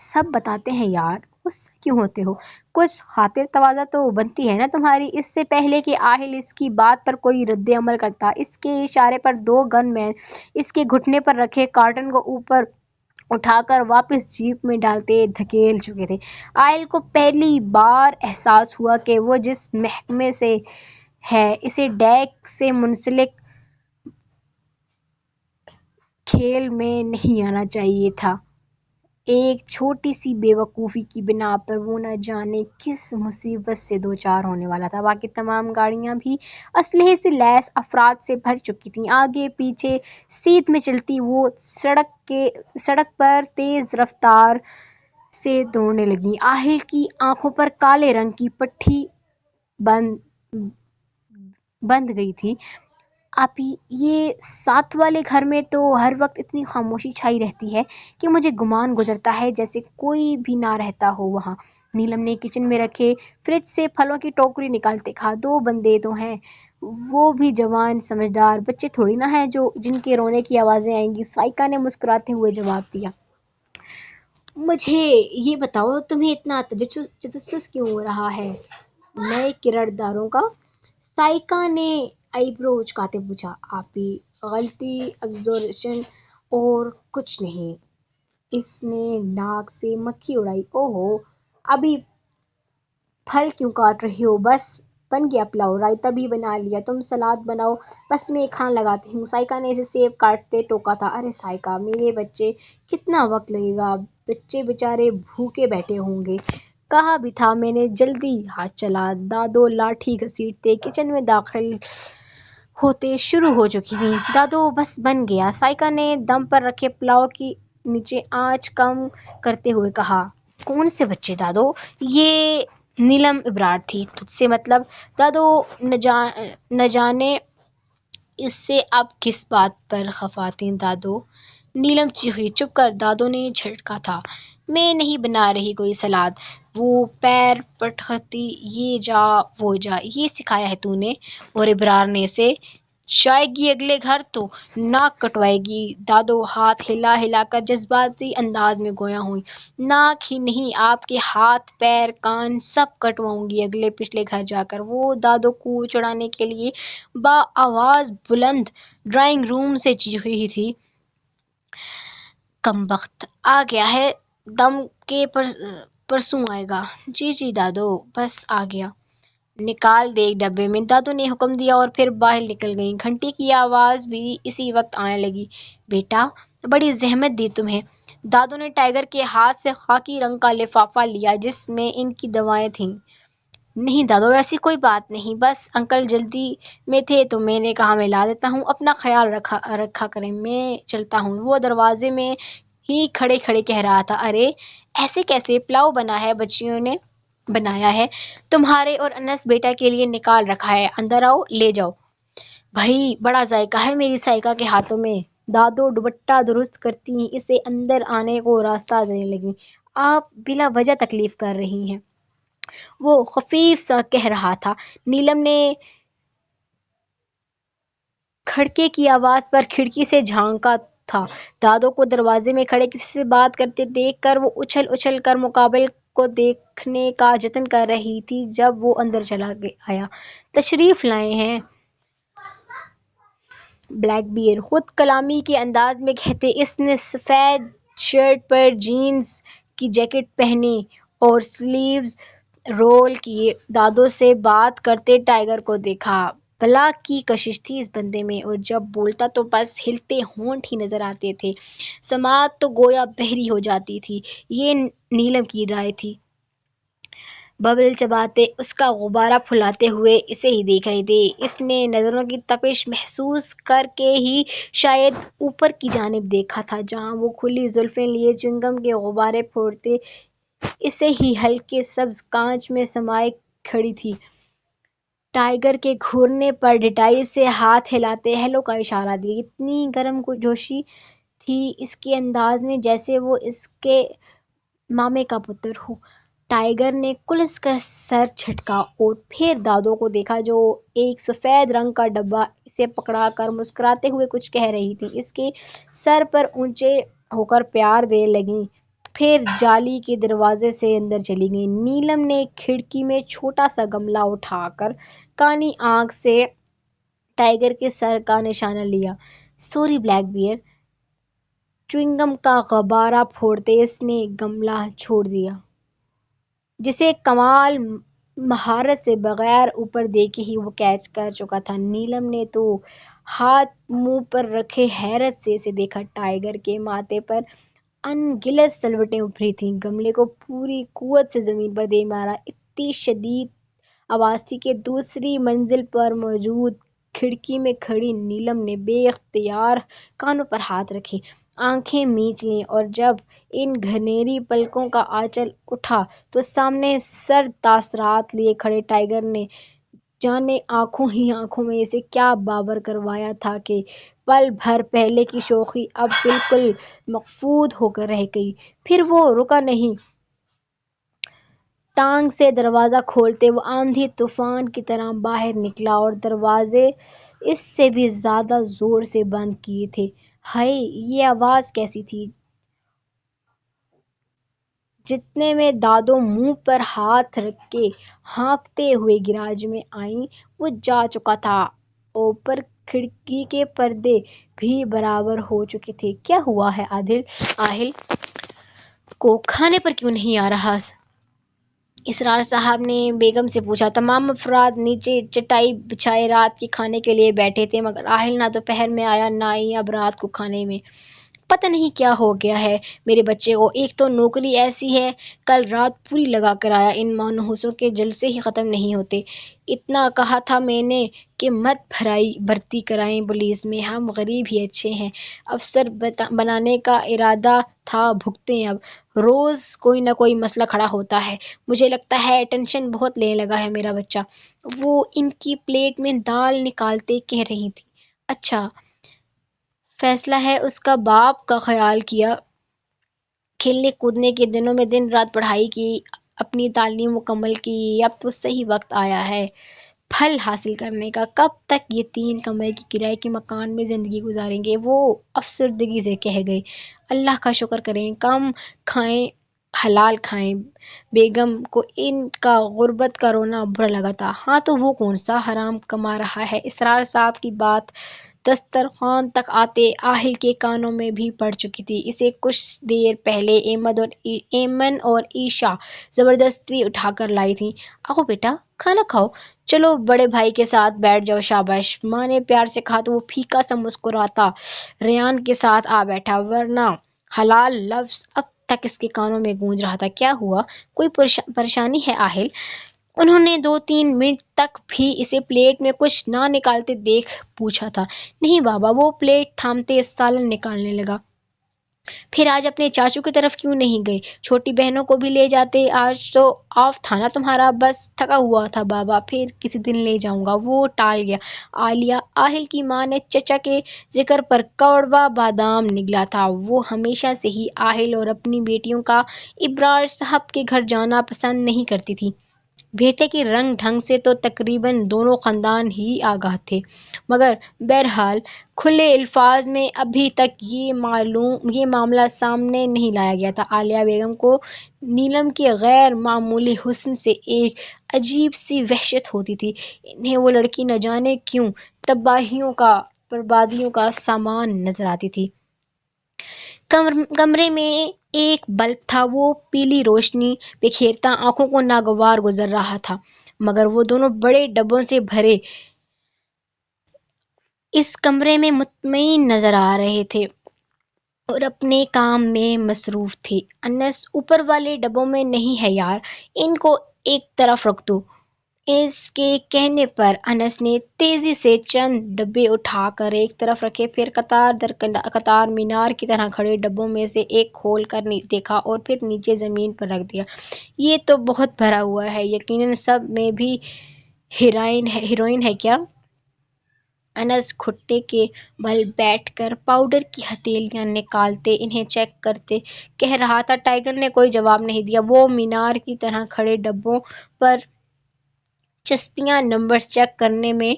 Speaker 1: سب بتاتے ہیں یار، غصہ کیوں ہوتے ہو؟ کچھ خاطر تواضع تو بنتی ہے نا تمہاری۔ اس سے پہلے کہ آہل اس کی بات پر کوئی رد عمل کرتا، اس کے اشارے پر دو گن مین اس کے گھٹنے پر رکھے کارٹن کو اوپر اٹھا کر واپس جیپ میں ڈالتے دھکیل چکے تھے۔ آہل کو پہلی بار احساس ہوا کہ وہ جس محکمے سے ہے، اسے ڈیک سے منسلک کھیل میں نہیں آنا چاہیے تھا۔ ایک چھوٹی سی بے وقوفی کی بنا پر وہ نہ جانے کس مصیبت سے دوچار ہونے والا تھا۔ باقی تمام گاڑیاں بھی اسلحے سے لیس افراد سے بھر چکی تھیں۔ آگے پیچھے سیدھ میں چلتی وہ سڑک پر تیز رفتار سے دوڑنے لگیں۔ آہل کی آنکھوں پر کالے رنگ کی پٹی بندھ گئی تھی۔ آپ ہی یہ ساتھ والے گھر میں تو ہر وقت اتنی خاموشی چھائی رہتی ہے کہ مجھے گمان گزرتا ہے جیسے کوئی بھی نہ رہتا ہو وہاں۔ نیلم نے کچن میں رکھے فریج سے پھلوں کی ٹوکری نکالتے کہا، 2 بندے تو ہیں، وہ بھی جوان سمجھدار بچے تھوڑی نہ ہیں جو جن کے رونے کی آوازیں آئیں گی۔ سائیکا نے مسکراتے ہوئے جواب دیا، مجھے یہ بتاؤ تمہیں اتنا تجسس کیوں ہو رہا ہے نئے کرداروں کا؟ سائیکا نے آئی برو اچکاتے پوچھا۔ آپ ہی غلطی ابزرویشن اور کچھ نہیں۔ اس نے ناک سے مکھی اڑائی۔ اوہو، ابھی پھل کیوں کاٹ رہی ہو؟ بس بن گیا پلاؤ، رائتا بھی بنا لیا، تم سلاد بناؤ، بس میں کھانا لگاتی ہوں۔ سائیکا نے اسے سیب کاٹتے ٹوکا تھا۔ ارے سائیکا، میرے بچے، کتنا وقت لگے گا؟ بچے بیچارے بھوکے بیٹھے ہوں گے۔ کہا بھی تھا میں نے، جلدی ہاتھ چلا۔ دادو لاٹھی گھسیٹتے کچن میں داخل ہوتے شروع ہو چکی تھیں۔ دادو بس بن گیا، سائیکا نے دم پر رکھے پلاؤ کی نیچے آنچ کم کرتے ہوئے کہا۔ کون سے بچے دادو؟ یہ نیلم ابرار تھی۔ تجھ سے مطلب؟ دادو نہ جانے اس سے اب کس بات پر خفا تھیں دادو؟ نیلم چیخی۔ چپ کر، دادو نے جھٹکا تھا۔ میں نہیں بنا رہی کوئی سلاد۔ وہ پیر پٹکتی، یہ جا وہ جا، یہ سکھایا ہے تو نے؟ اور ابرار نے اسے جائے گی اگلے گھر تو ناک کٹوائے گی۔ دادو ہاتھ ہلا ہلا کر جذباتی انداز میں گویا ہوئی۔ ناک ہی نہیں، آپ کے ہاتھ پیر کان سب کٹواؤں گی اگلے پچھلے گھر جا کر۔ وہ دادو کو چڑھانے کے لیے بآواز بلند ڈرائنگ روم سے چیخ رہی تھی۔ کمبخت آ گیا ہے دم کے پرسوں آئے گا۔ جی جی دادو، بس آ گیا۔ نکال دے ایک ڈبے میں، دادو نے حکم دیا اور پھر باہر نکل گئیں۔ گھنٹی کی آواز بھی اسی وقت آنے لگی۔ بیٹا، بڑی زحمت دی تمہیں۔ دادو نے ٹائیگر کے ہاتھ سے خاکی رنگ کا لفافہ لیا جس میں ان کی دوائیں تھیں۔ نہیں دادو، ایسی کوئی بات نہیں، بس انکل جلدی میں تھے تو میں نے کہا میں لا دیتا ہوں، اپنا خیال رکھا کریں، میں چلتا ہوں۔ وہ دروازے میں ہی کھڑے کھڑے کہہ رہا تھا، ارے ایسے کیسے؟ پلاؤ بنا ہے، بچیوں نے بنایا ہے، تمہارے اور انس بیٹا کے لیے نکال رکھا ہے، اندر آؤ، لے جاؤ۔ بھائی بڑا ذائقہ ہے میری سائیکا کے ہاتھوں میں۔ دادو دوپٹہ درست کرتی اسے اندر آنے کو راستہ دینے لگیں۔ آپ بلا وجہ تکلیف کر رہی ہیں، وہ خفیف سا کہہ رہا تھا۔ نیلم نے کھڑکے کی آواز پر کھڑکی سے جھانکا تھا۔ دادو کو دروازے میں کھڑے کسی سے بات کرتے دیکھ کر وہ اچھل اچھل کر مقابل کو دیکھنے کا جتن کر رہی تھی جب وہ اندر چلا آیا۔ تشریف لائے ہیں بلیک بیئر خود کلامی کے انداز میں کہتے اس نے سفید شرٹ پر جینز کی جیکٹ پہنی اور سلیوز رول کیے دادو سے بات کرتے ٹائیگر کو دیکھا۔ بلا کی کشش تھی اس بندے میں، اور جب بولتا تو بس ہلتے ہونٹ ہی نظر آتے تھے، سماعت تو گویا بہری ہو جاتی تھی۔ یہ نیلم کی رائے تھی۔ ببل چباتے اس کا غبارہ پھلاتے ہوئے اسے ہی دیکھ رہے تھے۔ اس نے نظروں کی تپش محسوس کر کے ہی شاید اوپر کی جانب دیکھا تھا جہاں وہ کھلی زلفیں لیے چنگم کے غبارے پھوڑتے اسے ہی ہلکے سبز کانچ میں سمائے کھڑی تھی۔ ٹائیگر کے گھورنے پر ڈٹائی سے ہاتھ ہلاتے ہیلو کا اشارہ دیا۔ اتنی گرم جوشی تھی اس کے انداز میں جیسے وہ اس کے مامے کا پتر ہو۔ ٹائیگر نے کلس کر سر جھٹکا اور پھر دادو کو دیکھا جو ایک سفید رنگ کا ڈبہ اسے پکڑا کر مسکراتے ہوئے کچھ کہہ رہی تھی۔ اس کے سر پر اونچے ہو کر پیار دینے لگیں، پھر جالی کے دروازے سے اندر چلی گئیں۔ نیلم نے کھڑکی میں چھوٹا سا گملہ اٹھا کر کانی آنکھ سے ٹائیگر کے سر کا نشانہ لیا۔ Sorry black beer. چیونگم کا غبارہ پھوڑتے اس نے گملہ چھوڑ دیا جسے کمال مہارت سے بغیر اوپر دیکھے ہی وہ کیچ کر چکا تھا۔ نیلم نے تو ہاتھ منہ پر رکھے حیرت سے اسے دیکھا۔ ٹائیگر کے ماتھے پر ان گنت سلوٹیں ابھری تھیں۔ گملے کو پوری قوت سے زمین پر دے مارا۔ اتنی شدید آواز تھی کہ دوسری منزل پر موجود کھڑکی میں کھڑی نیلم نے بے اختیار کانوں پر ہاتھ رکھے، آنکھیں میچ لیں، اور جب ان گھنیری پلکوں کا آنچل اٹھا تو سامنے سرد تاثرات لیے کھڑے ٹائیگر نے
Speaker 2: جانے آنکھوں میں اسے کیا باور کروایا تھا کہ پل بھر پہلے کی شوخی اب بالکل مفقود ہو کر رہ گئی۔ پھر وہ رکا نہیں، ٹانگ سے دروازہ کھولتے وہ آندھی طوفان کی طرح باہر نکلا اور دروازے اس سے بھی زیادہ زور سے بند کیے تھے۔ ہائے، یہ آواز کیسی تھی؟ جتنے میں دادو منہ پر ہاتھ رکھ کے ہانپتے ہوئے گراج میں آئیں۔ وہ جا چکا تھا، اوپر کھڑکی کے پردے بھی برابر ہو چکے تھے۔ کیا ہوا ہے آہل کو کھانے پر کیوں نہیں آ رہا؟ اسرار صاحب نے بیگم سے پوچھا۔ تمام افراد نیچے چٹائی بچھائے رات کے کھانے کے لیے بیٹھے تھے، مگر آہل نہ دوپہر میں آیا نہ ہی اب رات کو کھانے میں۔ پتہ نہیں کیا ہو گیا ہے میرے بچے کو، ایک تو نوکری ایسی ہے، کل رات پوری لگا کر آیا، ان منحوسوں کے جلسے ہی ختم نہیں ہوتے۔ اتنا کہا تھا میں نے کہ مت بھرتی کرائیں پولیس میں، ہم غریب ہی اچھے ہیں۔ افسر بنانے کا ارادہ تھا، بھگتیں اب۔ روز کوئی نہ کوئی مسئلہ کھڑا ہوتا ہے۔ مجھے لگتا ہے ٹینشن بہت لینے لگا ہے میرا بچہ۔ وہ ان کی پلیٹ میں دال نکالتے کہہ رہی تھی۔ اچھا فیصلہ ہے اس کا، باپ کا خیال کیا۔ کھیلنے کودنے کے دنوں میں دن رات پڑھائی کی، اپنی تعلیم مکمل کی، اب تو صحیح وقت آیا ہے پھل حاصل کرنے کا۔ کب تک یہ 3 کمرے کی کرائے کے مکان میں زندگی گزاریں گے؟ وہ افسردگی سے کہہ گئے۔ اللہ کا شکر کریں، کم کھائیں حلال کھائیں۔ بیگم کو ان کا غربت کا رونا برا لگا تھا۔ ہاں تو وہ کون سا حرام کما رہا ہے؟ اسرار صاحب کی بات دسترخوان تک آتے آہل کے کانوں میں بھی پڑ چکی تھی۔ اسے کچھ دیر پہلے ایمن اور عائشہ زبردستی اٹھا کر لائی تھیں۔ آؤ بیٹا کھانا کھاؤ، چلو بڑے بھائی کے ساتھ بیٹھ جاؤ۔ شاباش، ماں نے پیار سے کہا تو وہ پھیکا سا مسکراتا ریان کے ساتھ آ بیٹھا، ورنہ حلال لفظ اب تک اس کے کانوں میں گونج رہا تھا۔ کیا ہوا، کوئی پریشانی ہے آہل؟ انہوں نے 2-3 منٹ تک بھی اسے پلیٹ میں کچھ نہ نکالتے دیکھ پوچھا تھا۔ نہیں بابا، وہ پلیٹ تھامتے سالن نکالنے لگا۔ پھر آج اپنے چاچو کی طرف کیوں نہیں گئے؟ چھوٹی بہنوں کو بھی لے جاتے، آج تو آف تھا نا تمہارا؟ بس تھکا ہوا تھا بابا، پھر کسی دن لے جاؤں گا۔ وہ ٹال گیا۔ آہل کی ماں نے چچا کے ذکر پر کڑوا بادام نگلا تھا۔ وہ ہمیشہ سے ہی آہل اور اپنی بیٹیوں کا ابرار صاحب کے گھر جانا پسند نہیں کرتی تھی۔ بیٹے کے رنگ ڈھنگ سے تو تقریباً دونوں خاندان ہی آگاہ تھے، مگر بہرحال کھلے الفاظ میں ابھی تک یہ معاملہ سامنے نہیں لایا گیا تھا۔ عالیہ بیگم کو نیلم کے غیر معمولی حسن سے ایک عجیب سی وحشت ہوتی تھی۔ انہیں وہ لڑکی نہ جانے کیوں تباہیوں کا بربادیوں کا سامان نظر آتی تھی۔ کمرے میں ایک بلب تھا، وہ پیلی روشنی بکھیرتا آنکھوں کو ناگوار گزر رہا تھا، مگر وہ دونوں بڑے ڈبوں سے بھرے اس کمرے میں مطمئن نظر آ رہے تھے اور اپنے کام میں مصروف تھے۔ انس، اوپر والے ڈبوں میں نہیں ہے یار، ان کو ایک طرف رکھ دو۔ اس کے کہنے پر انس نے تیزی سے چند ڈبے اٹھا کر ایک طرف رکھے، پھر قطار در قطار مینار کی طرح کھڑے ڈبوں میں سے ایک کھول کر دیکھا اور پھر نیچے زمین پر رکھ دیا۔ یہ تو بہت بھرا ہوا ہے، یقیناً سب میں بھی ہیروئن ہے کیا؟ انس گھٹنے کے بل بیٹھ کر پاؤڈر کی ہتھیلیاں نکالتے انہیں چیک کرتے کہہ رہا تھا۔ ٹائیگر نے کوئی جواب نہیں دیا، وہ مینار کی طرح کھڑے ڈبوں پر چسپیاں نمبرز چیک کرنے میں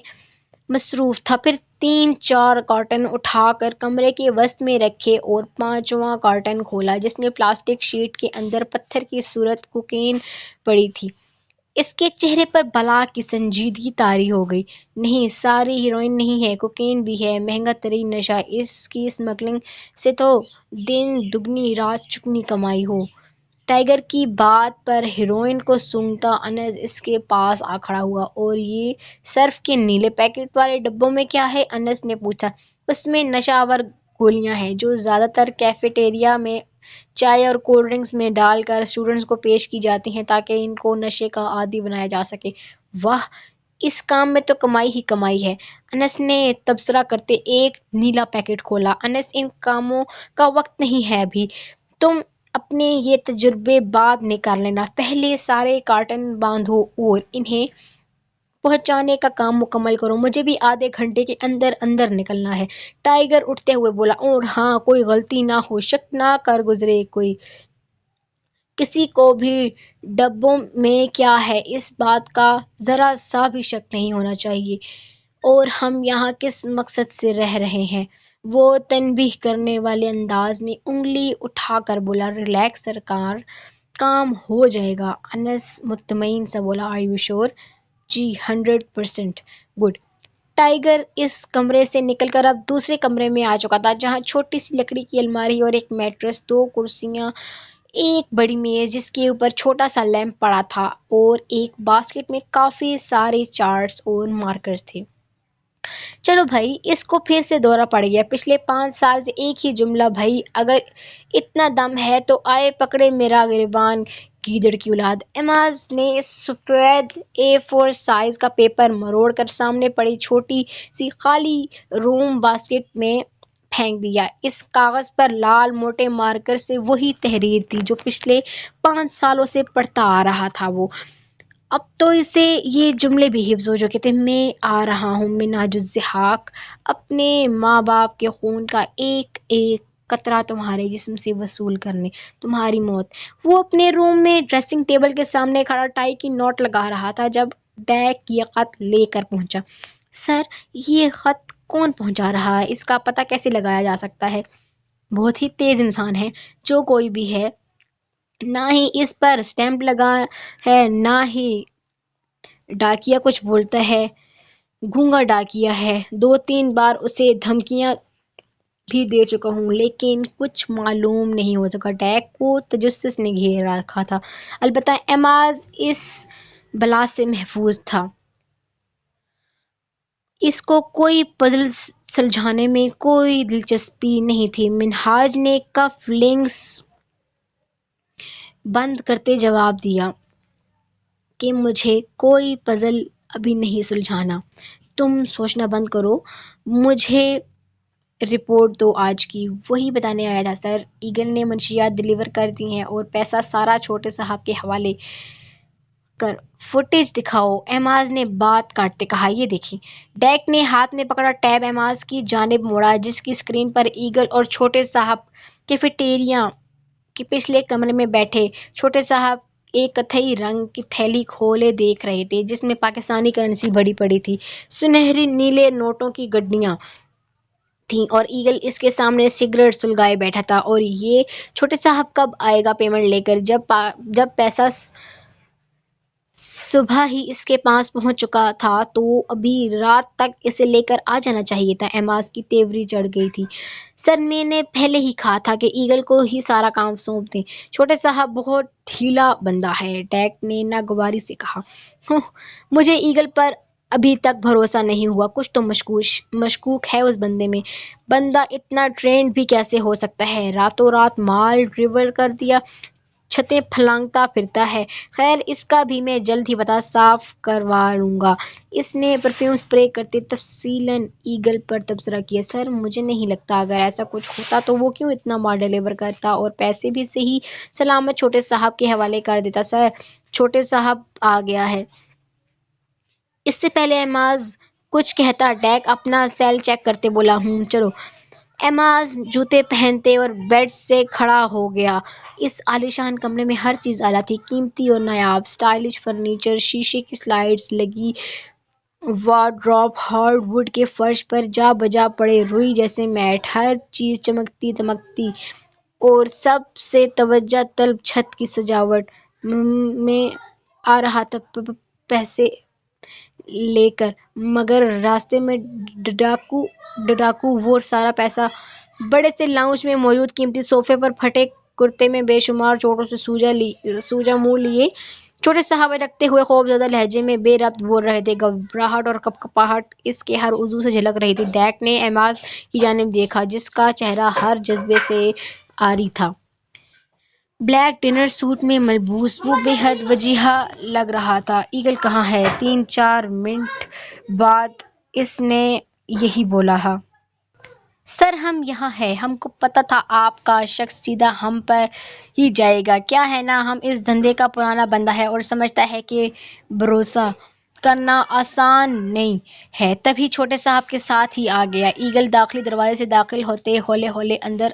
Speaker 2: مصروف تھا۔ پھر 3-4 کارٹن اٹھا کر کمرے کے وسط میں رکھے اور 5واں کارٹن کھولا، جس میں پلاسٹک شیٹ کے اندر پتھر کی صورت کوکین پڑی تھی۔ اس کے چہرے پر بلا کی سنجیدگی طاری ہو گئی۔ نہیں، ساری ہیروئن نہیں ہے، کوکین بھی ہے، مہنگا ترین نشہ، اس کی اسمگلنگ سے تو دن دگنی رات چگنی کمائی ہو۔ ٹائیگر کی بات پر ہیروئن کو سونگھتا انس اس کے پاس آ کھڑا ہوا۔ اور یہ سرف کے نیلے پیکٹ والے ڈبوں میں کیا ہے؟ انس نے پوچھا۔ اس میں نشہ آور گولیاں ہیں، جو زیادہ تر کیفیٹیریا میں چائے اور کولڈ ڈرنکس میں ڈال کر اسٹوڈنٹس کو پیش کی جاتی ہیں تاکہ ان کو نشے کا عادی بنایا جا سکے۔ واہ، اس کام میں تو کمائی ہی کمائی ہے، انس نے تبصرہ کرتے ایک نیلا پیکٹ کھولا۔ انس، ان کاموں کا وقت نہیں ہے ابھی، تم اپنے یہ تجربے بعد میں کر لینا، پہلے سارے کارٹن باندھو اور انہیں پہنچانے کا کام مکمل کرو، مجھے بھی آدھے گھنٹے کے اندر اندر نکلنا ہے۔ ٹائیگر اٹھتے ہوئے بولا، اور ہاں، کوئی غلطی نہ ہو، شک نہ کر گزرے کوئی، کسی کو بھی ڈبوں میں کیا ہے اس بات کا ذرا سا بھی شک نہیں ہونا چاہیے، اور ہم یہاں کس مقصد سے رہ رہے ہیں۔ وہ تنبیہ کرنے والے انداز میں انگلی اٹھا کر بولا، ریلیکس سرکار، کام ہو جائے گا۔ انس مطمئن سا بولا، آر یو شور؟ جی 100% گڈ۔ ٹائیگر اس کمرے سے نکل کر اب دوسرے کمرے میں آ چکا تھا، جہاں چھوٹی سی لکڑی کی الماری اور ایک میٹرس، 2 کرسیاں، ایک بڑی میز جس کے اوپر چھوٹا سا لیمپ پڑا تھا، اور ایک باسکٹ میں کافی سارے چارٹس اور مارکرز تھے۔ چلو بھائی، اس کو پھر سے دورہ پڑ گیا، پچھلے 5 سال سے ایک ہی جملہ، بھائی اگر اتنا دم ہے تو آئے پکڑے میرا گریبان، گیدڑ کی اولاد۔ ایماز نے سفید A4 سائز کا پیپر مروڑ کر سامنے پڑی چھوٹی سی خالی روم باسکٹ میں پھینک دیا۔ اس کاغذ پر لال موٹے مارکر سے وہی تحریر تھی جو پچھلے 5 سالوں سے پڑھتا آ رہا تھا وہ۔ اب تو اسے یہ جملے بھی حفظ ہو چکے تھے، میں آ رہا ہوں منہاج الضحاک، اپنے ماں باپ کے خون کا ایک ایک قطرہ تمہارے جسم سے وصول کرنے، تمہاری موت۔ وہ اپنے روم میں ڈریسنگ ٹیبل کے سامنے کھڑا ٹائی کی نوٹ لگا رہا تھا جب ڈیک یہ خط لے کر پہنچا۔ سر، یہ خط کون پہنچا رہا ہے؟ اس کا پتہ کیسے لگایا جا سکتا ہے؟ بہت ہی تیز انسان ہے جو کوئی بھی ہے، نہ ہی اس پر اسٹیمپ لگا ہے، نہ ہی ڈاکیا کچھ بولتا ہے، گونگا ڈاکیا ہے۔ 2-3 بار اسے دھمکیاں بھی دے چکا ہوں، لیکن کچھ معلوم نہیں ہو سکا۔ ڈیک کو تجسس نے گھیر رکھا تھا، البتہ ایماز اس بلا سے محفوظ تھا۔ اس کو کوئی پزل سلجھانے میں کوئی دلچسپی نہیں تھی۔ منہاج نے کف لنکس بند کرتے جواب دیا کہ مجھے کوئی پزل ابھی نہیں سلجھانا، تم سوچنا بند کرو، مجھے رپورٹ دو آج کی۔ وہی بتانے آیا تھا سر، ایگل نے منشیات ڈلیور کر دی ہیں اور پیسہ سارا چھوٹے صاحب کے حوالے کر۔ فوٹیج دکھاؤ، ایماز نے بات کاٹتے کہا۔ یہ دیکھیں۔ ڈیک نے ہاتھ میں پکڑا ٹیب ایماز کی جانب موڑا، جس کی اسکرین پر ایگل اور چھوٹے صاحب کیفیٹیریا کے پچھلے کمرے میں بیٹھے۔ چھوٹے صاحب ایک کتھئی رنگ کی تھیلی کھولے دیکھ رہے تھے جس میں پاکستانی کرنسی بڑی پڑی تھی، سنہری نیلے نوٹوں کی گڈیاں تھیں، اور ایگل اس کے سامنے سگریٹ سلگائے بیٹھا تھا۔ اور یہ چھوٹے صاحب کب آئے گا پیمنٹ لے کر؟ جب پیسہ صبح ہی اس کے پاس پہنچ چکا تھا تو ابھی رات تک اسے لے کر آ جانا چاہیے تھا۔ ایماز کی تیوری چڑھ گئی تھی۔ سر، میں نے پہلے ہی کہا تھا کہ ایگل کو ہی سارا کام سونپ دیں، چھوٹے صاحب بہت ڈھیلا بندہ ہے، ڈیک نے ناگواری سے کہا۔ مجھے ایگل پر ابھی تک بھروسہ نہیں ہوا، کچھ تو مشکوک ہے اس بندے میں۔ بندہ اتنا ٹرینڈ بھی کیسے ہو سکتا ہے؟ راتوں رات مال ڈلیور کر دیا، چھتیں پھلانگتا پھرتا ہے۔ خیر، اس کا بھی میں جلد ہی پتہ صاف کروا لوں گا۔ اس نے پرفیوم اسپرے کرتے تفصیلاً ایگل پر تبصرہ کیا۔ سر، مجھے نہیں لگتا، اگر ایسا کچھ ہوتا تو وہ کیوں اتنا مال ڈلیور کرتا اور پیسے بھی صحیح سلامت چھوٹے صاحب کے حوالے کر دیتا؟ سر، چھوٹے صاحب آ گیا ہے۔ اس سے پہلے ایماز کچھ کہتا، ڈیک اپنا سیل چیک کرتے بولا، چلو۔ ایماز جوتے پہنتے اور بیڈ سے کھڑا ہو گیا۔ اس عالیشان کمرے میں ہر چیز اعلیٰ تھی، قیمتی اور نایاب، اسٹائلش فرنیچر، شیشے کی سلائڈز لگی وارڈروب، ہارڈ ووڈ کے فرش پر جا بجا پڑے روئی جیسے میٹ، ہر چیز چمکتی دمکتی، اور سب سے توجہ طلب چھت کی سجاوٹ۔ میں آ رہا تھا پیسے لے کر، مگر راستے میں ڈاکو وہ سارا پیسہ بڑے سے لاؤنج میں موجود قیمتی صوفے پر پھٹے کرتے میں بے شمار چوٹوں سے سوجا منہ لیے چھوٹے صاحب اٹکتے ہوئے خوفزدہ لہجے میں بے ربط بول رہے تھے۔ گھبراہٹ اور کپکپاہٹ اس کے ہر عضو سے جھلک رہی تھی۔ ڈیک نے ایماز کی جانب دیکھا، جس کا چہرہ ہر جذبے سے عاری تھا۔ بلیک ڈنر سوٹ میں ملبوس، وہ بے حد وجیہہ لگ رہا تھا۔ ایگل کہاں ہے؟ 3-4 منٹ بعد اس نے یہی بولا، ہاں سر، ہم یہاں ہیں۔ ہم کو پتہ تھا آپ کا شک سیدھا ہم پر ہی جائے گا۔ کیا ہے نا، ہم اس دھندے کا پرانا بندہ ہے اور سمجھتا ہے کہ بھروسہ کرنا آسان نہیں ہے۔ تبھی چھوٹے صاحب کے ساتھ ہی آ گیا۔ ایگل داخلی دروازے سے داخل ہوتے ہولے ہولے اندر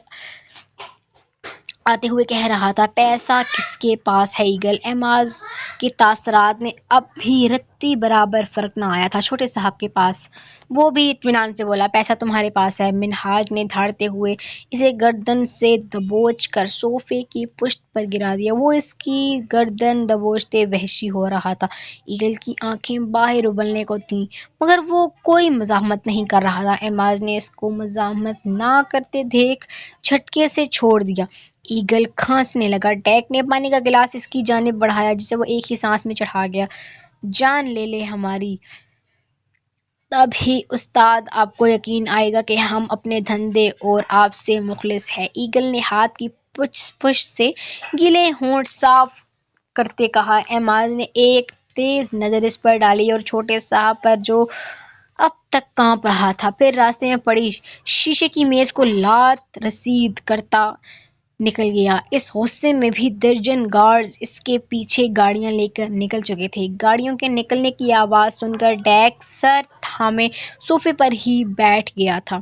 Speaker 2: آتے ہوئے کہہ رہا تھا، پیسہ کس کے پاس ہے ایگل؟ ایماز کے تاثرات میں اب بھی رتی برابر فرق نہ آیا تھا۔ چھوٹے صاحب کے پاس۔ وہ بھی اطمینان سے بولا، پیسہ تمہارے پاس ہے۔ منہاج نے دھاڑتے ہوئے اسے گردن سے دبوچ کر صوفے کی پشت پر گرا دیا۔ وہ اس کی گردن دبوچتے وحشی ہو رہا تھا۔ ایگل کی آنکھیں باہر ابلنے کو تھیں، مگر وہ کوئی مزاحمت نہیں کر رہا تھا۔ ایماز نے اس کو مزاحمت نہ کرتے دیکھ جھٹکے سے چھوڑ دیا۔ ایگل کھانسنے لگا۔ ڈیک نے پانی کا گلاس اس کی جانب بڑھایا جسے وہ ایک ہی سانس میں چڑھا گیا۔ جان لے لے ہماری، تب ہی استاد آپ کو یقین آئے گا کہ ہم اپنے دھندے اور آپ سے مخلص ہیں۔ ایگل نے ہاتھ کی پشت سے گیلے ہونٹ صاف کرتے کہا۔ ایماز نے ایک تیز نظر اس پر ڈالی اور چھوٹے صاحب پر جو اب تک کانپ رہا تھا، پھر راستے میں پڑی شیشے کی میز کو لات رسید کرتا نکل گیا۔ اس غصے میں بھی درجن گارڈز اس کے پیچھے گاڑیاں لے کر نکل چکے تھے۔ گاڑیوں کے نکلنے کی آواز سن کر ڈیک سر تھامے صوفے پر ہی بیٹھ گیا تھا،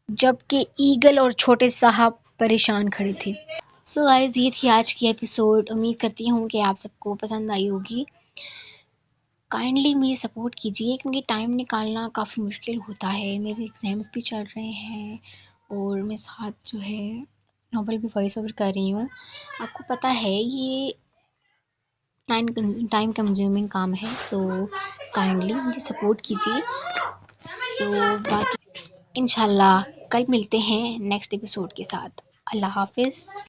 Speaker 2: جبکہ ایگل اور چھوٹے صاحب پریشان کھڑے تھے۔ سو گائز، یہ تھی آج کی ایپیسوڈ۔ امید کرتی ہوں کہ آپ سب کو پسند آئی ہوگی۔ کائنڈلی مجھے سپورٹ کیجیے کیونکہ ٹائم نکالنا کافی مشکل ہوتا ہے۔ میرے ایگزامس بھی چل رہے ہیں اور میں ساتھ جو ہے ناول بھی وائس اوور کر رہی ہوں۔ آپ کو پتہ ہے یہ ٹائم کنزیومنگ کام ہے، سو کائنڈلی مجھے سپورٹ کیجیے۔ سو باقی انشاءاللہ کل ملتے ہیں نیکسٹ ایپیسوڈ کے ساتھ۔ اللہ حافظ۔